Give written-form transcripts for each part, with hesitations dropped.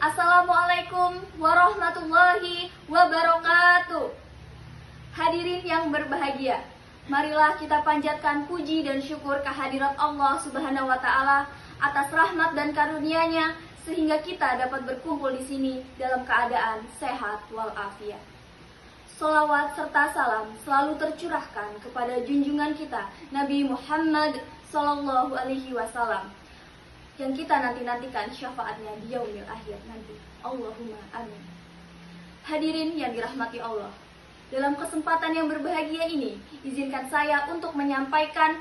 Assalamualaikum warahmatullahi wabarakatuh. Hadirin yang berbahagia, marilah kita panjatkan puji dan syukur kehadirat Allah Subhanahu wa taala atas rahmat dan karunia-Nya sehingga kita dapat berkumpul di sini dalam keadaan sehat walafiat. Sholawat serta salam selalu tercurahkan kepada junjungan kita Nabi Muhammad Sallallahu Alaihi Wasallam yang kita nanti-nantikan syafaatnya di yaumil akhir nanti. Allahumma amin. Hadirin yang dirahmati Allah, dalam kesempatan yang berbahagia ini, izinkan saya untuk menyampaikan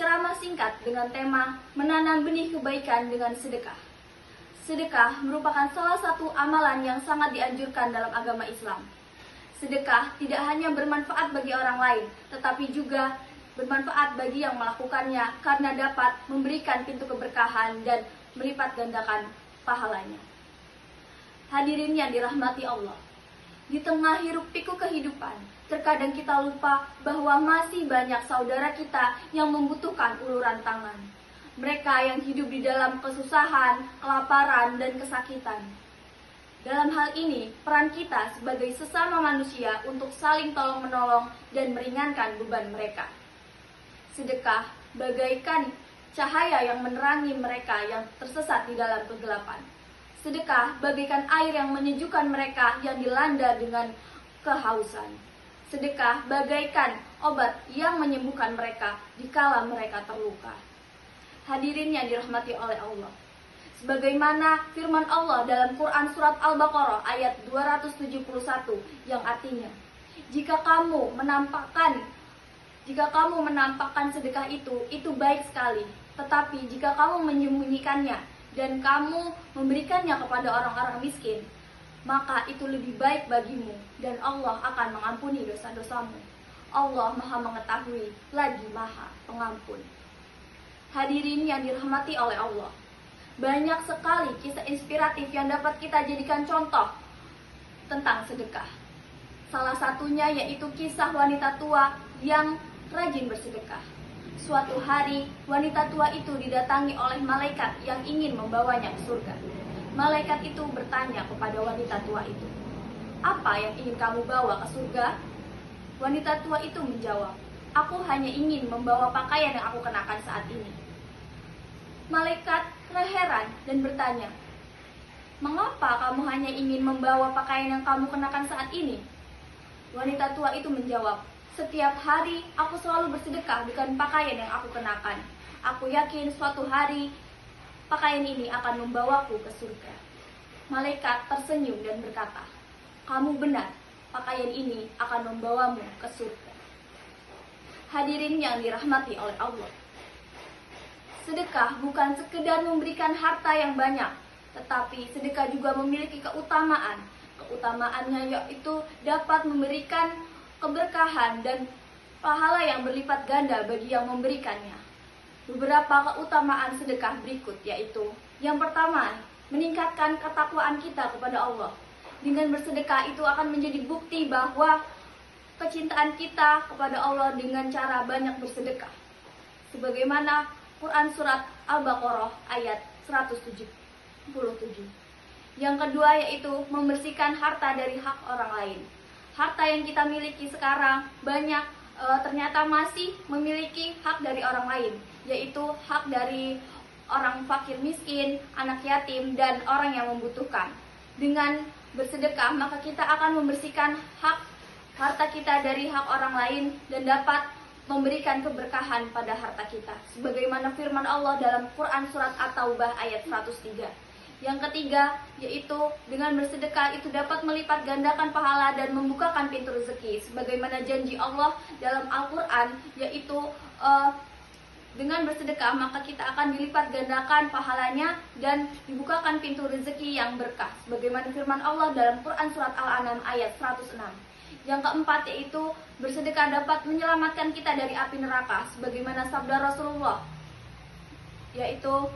ceramah singkat dengan tema menanam benih kebaikan dengan sedekah. Sedekah merupakan salah satu amalan yang sangat dianjurkan dalam agama Islam. Sedekah tidak hanya bermanfaat bagi orang lain, tetapi juga bermanfaat bagi yang melakukannya karena dapat memberikan pintu keberkahan dan melipat gandakan pahalanya. Hadirin yang dirahmati Allah, di tengah hiruk pikuk kehidupan, terkadang kita lupa bahwa masih banyak saudara kita yang membutuhkan uluran tangan. Mereka yang hidup di dalam kesusahan, kelaparan, dan kesakitan. Dalam hal ini, peran kita sebagai sesama manusia untuk saling tolong-menolong dan meringankan beban mereka. Sedekah bagaikan cahaya yang menerangi mereka yang tersesat di dalam kegelapan. Sedekah bagaikan air yang menyejukkan mereka yang dilanda dengan kehausan. Sedekah bagaikan obat yang menyembuhkan mereka dikala mereka terluka. Hadirin yang dirahmati oleh Allah, sebagaimana firman Allah dalam Quran surat Al-Baqarah ayat 271 yang artinya, jika kamu menampakkan sedekah itu baik sekali. Tetapi jika kamu menyembunyikannya dan kamu memberikannya kepada orang-orang miskin, maka itu lebih baik bagimu dan Allah akan mengampuni dosa-dosamu. Allah Maha Mengetahui lagi Maha Pengampun. Hadirin yang dirahmati oleh Allah, banyak sekali kisah inspiratif yang dapat kita jadikan contoh tentang sedekah. Salah satunya yaitu kisah wanita tua yang rajin bersedekah. Suatu hari, wanita tua itu didatangi oleh malaikat yang ingin membawanya ke surga. Malaikat itu bertanya kepada wanita tua itu, "Apa yang ingin kamu bawa ke surga?" Wanita tua itu menjawab, "Aku hanya ingin membawa pakaian yang aku kenakan saat ini." Malaikat heran dan bertanya, "Mengapa kamu hanya ingin membawa pakaian yang kamu kenakan saat ini?" Wanita tua itu menjawab, "Setiap hari aku selalu bersedekah dengan pakaian yang aku kenakan. Aku yakin suatu hari pakaian ini akan membawaku ke surga." Malaikat tersenyum dan berkata, "Kamu benar, pakaian ini akan membawamu ke surga." Hadirin yang dirahmati oleh Allah, sedekah bukan sekedar memberikan harta yang banyak, tetapi sedekah juga memiliki keutamaan. Keutamaannya yaitu dapat memberikan keberkahan dan pahala yang berlipat ganda bagi yang memberikannya. Beberapa keutamaan sedekah berikut yaitu, yang pertama, meningkatkan ketakwaan kita kepada Allah. Dengan bersedekah itu akan menjadi bukti bahwa kecintaan kita kepada Allah dengan cara banyak bersedekah. Sebagaimana Quran surat Al-Baqarah ayat 177. Yang kedua yaitu membersihkan harta dari hak orang lain. Harta yang kita miliki sekarang banyak ternyata masih memiliki hak dari orang lain, yaitu hak dari orang fakir miskin, anak yatim, dan orang yang membutuhkan. Dengan bersedekah maka kita akan membersihkan hak harta kita dari hak orang lain dan dapat memberikan keberkahan pada harta kita. Sebagaimana firman Allah dalam Quran surat At-Taubah ayat 103. Yang ketiga, yaitu dengan bersedekah itu dapat melipat gandakan pahala dan membukakan pintu rezeki. Sebagaimana janji Allah dalam Al-Quran, yaitu dengan bersedekah maka kita akan dilipat gandakan pahalanya dan dibukakan pintu rezeki yang berkah. Sebagaimana firman Allah dalam Quran surat Al-An'am ayat 106. Yang keempat yaitu bersedekah dapat menyelamatkan kita dari api neraka. Sebagaimana sabda Rasulullah, yaitu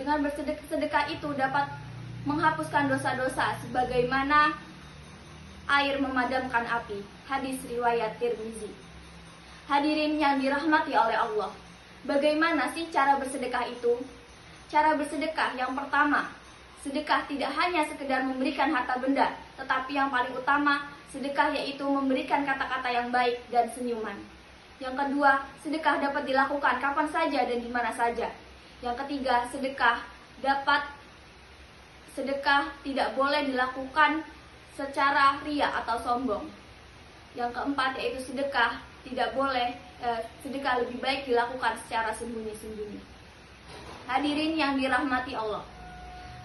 dengan bersedekah itu dapat menghapuskan dosa-dosa sebagaimana air memadamkan api. Hadis riwayat Tirmizi. Hadirin yang dirahmati oleh Allah, bagaimana sih cara bersedekah itu? Cara bersedekah yang pertama, sedekah tidak hanya sekedar memberikan harta benda, tetapi yang paling utama, sedekah yaitu memberikan kata-kata yang baik dan senyuman. Yang kedua, sedekah dapat dilakukan kapan saja dan di mana saja. Yang ketiga, sedekah tidak boleh dilakukan secara ria atau sombong. Yang keempat yaitu sedekah lebih baik dilakukan secara sembunyi-sembunyi. Hadirin yang dirahmati Allah,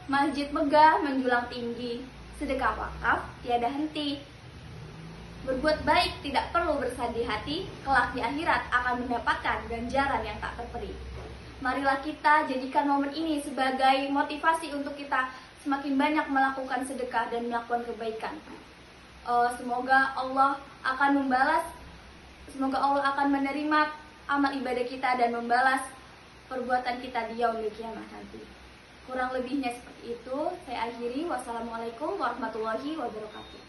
masjid megah menjulang tinggi, sedekah wakaf tiada henti. Berbuat baik tidak perlu bersedih hati, kelak di akhirat akan mendapatkan ganjaran yang tak terperi. Marilah kita jadikan momen ini sebagai motivasi untuk kita semakin banyak melakukan sedekah dan melakukan kebaikan. Semoga Allah akan menerima amal ibadah kita dan membalas perbuatan kita di yaumil kiamah nanti. Kurang lebihnya seperti itu, saya akhiri. Wassalamualaikum warahmatullahi wabarakatuh.